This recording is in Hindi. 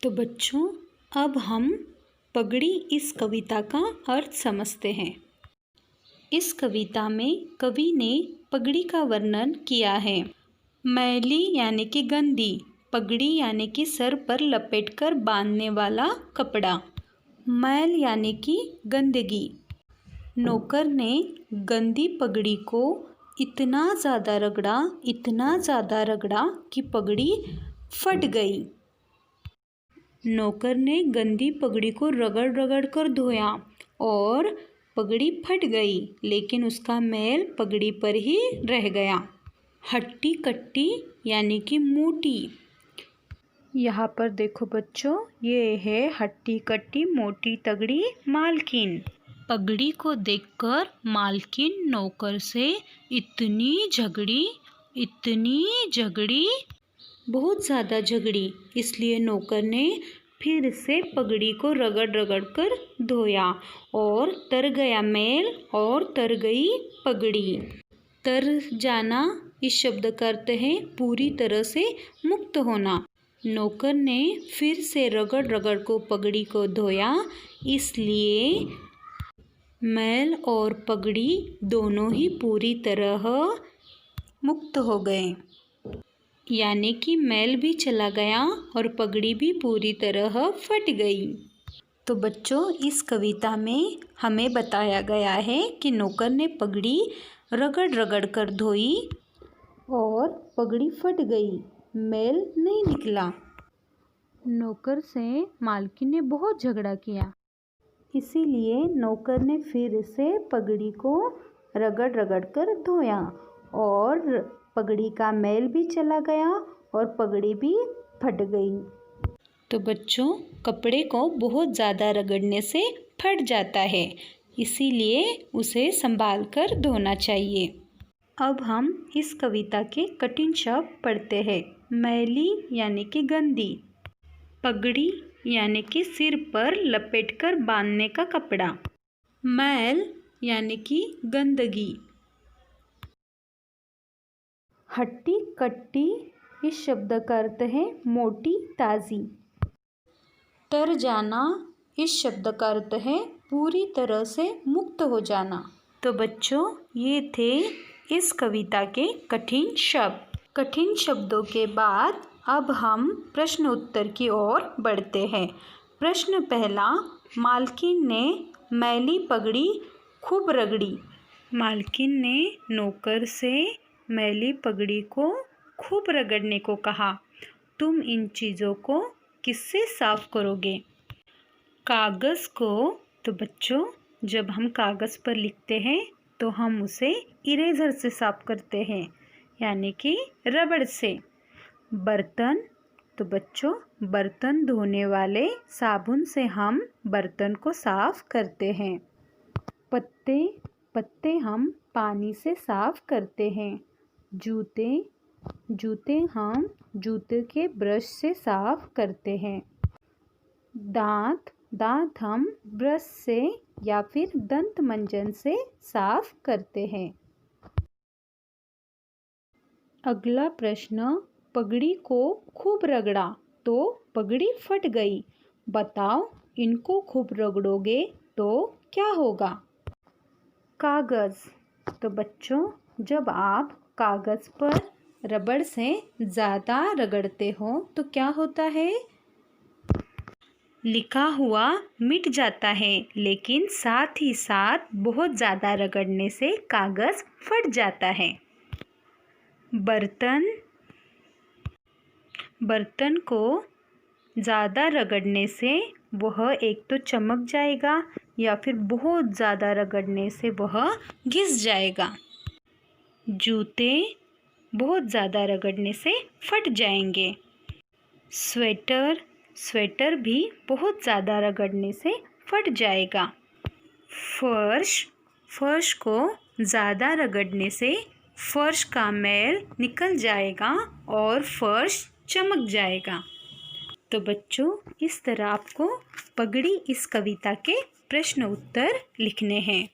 तो बच्चों, अब हम पगड़ी इस कविता का अर्थ समझते हैं। इस कविता में कवि ने पगड़ी का वर्णन किया है। मैली यानी कि गंदी, पगड़ी यानी कि सर पर लपेटकर बांधने वाला कपड़ा। मैल यानी कि गंदगी। नौकर ने गंदी पगड़ी को इतना ज़्यादा रगड़ा कि पगड़ी फट गई। नौकर ने गंदी पगड़ी को रगड़ कर धोया और पगड़ी फट गई, लेकिन उसका मैल पगड़ी पर ही रह गया। हट्टी कट्टी यानी कि मोटी। यहाँ पर देखो बच्चों, ये है हट्टी कट्टी मोटी तगड़ी मालकिन। पगड़ी को देखकर मालकिन नौकर से इतनी झगड़ी, बहुत ज़्यादा झगड़ी। इसलिए नौकर ने फिर से पगड़ी को रगड़ कर धोया और तर गया मैल और तर गई पगड़ी। तर जाना इस शब्द का अर्थ है पूरी तरह से मुक्त होना। नौकर ने फिर से रगड़ को पगड़ी को धोया, इसलिए मैल और पगड़ी दोनों ही पूरी तरह मुक्त हो गए। यानी कि मैल भी चला गया और पगड़ी भी पूरी तरह फट गई। तो बच्चों, इस कविता में हमें बताया गया है कि नौकर ने पगड़ी रगड़ कर धोई और पगड़ी फट गई, मैल नहीं निकला। नौकर से मालकिन ने बहुत झगड़ा किया, इसीलिए नौकर ने फिर से पगड़ी को रगड़ कर धोया और पगड़ी का मैल भी चला गया और पगड़ी भी फट गई। तो बच्चों, कपड़े को बहुत ज़्यादा रगड़ने से फट जाता है, इसीलिए उसे संभाल कर धोना चाहिए। अब हम इस कविता के कठिन शब्द पढ़ते हैं। मैली यानी कि गंदी, पगड़ी यानी कि सिर पर लपेटकर बांधने का कपड़ा, मैल यानी कि गंदगी, हट्टी कट्टी इस शब्द का अर्थ है मोटी ताज़ी, तर जाना इस शब्द का अर्थ है पूरी तरह से मुक्त हो जाना। तो बच्चों, ये थे इस कविता के कठिन शब्द। कठिन शब्दों के बाद अब हम प्रश्न उत्तर की ओर बढ़ते हैं। प्रश्न पहला, मालकिन ने मैली पगड़ी खूब रगड़ी। मालकिन ने नौकर से मैली पगड़ी को खूब रगड़ने को कहा। तुम इन चीज़ों को किससे साफ करोगे? कागज़ को। तो बच्चों, जब हम कागज़ पर लिखते हैं तो हम उसे इरेज़र से साफ करते हैं, यानी कि रबड़ से। बर्तन। तो बच्चों, बर्तन धोने वाले साबुन से हम बर्तन को साफ करते हैं। पत्ते हम पानी से साफ करते हैं। जूते हम जूते के ब्रश से साफ करते हैं। दांत हम ब्रश से या फिर दंत मंजन से साफ करते हैं। अगला प्रश्न, पगड़ी को खूब रगड़ा तो पगड़ी फट गई। बताओ, इनको खूब रगड़ोगे तो क्या होगा? कागज़। तो बच्चों, जब आप कागज़ पर रबड़ से ज़्यादा रगड़ते हो तो क्या होता है? लिखा हुआ मिट जाता है, लेकिन साथ ही साथ बहुत ज़्यादा रगड़ने से कागज़ फट जाता है। बर्तन को ज़्यादा रगड़ने से वह एक तो चमक जाएगा या फिर बहुत ज़्यादा रगड़ने से वह घिस जाएगा। जूते बहुत ज़्यादा रगड़ने से फट जाएंगे। स्वेटर भी बहुत ज़्यादा रगड़ने से फट जाएगा। फर्श को ज़्यादा रगड़ने से फर्श का मैल निकल जाएगा और फर्श चमक जाएगा। तो बच्चों, इस तरह आपको पगड़ी इस कविता के प्रश्न उत्तर लिखने हैं।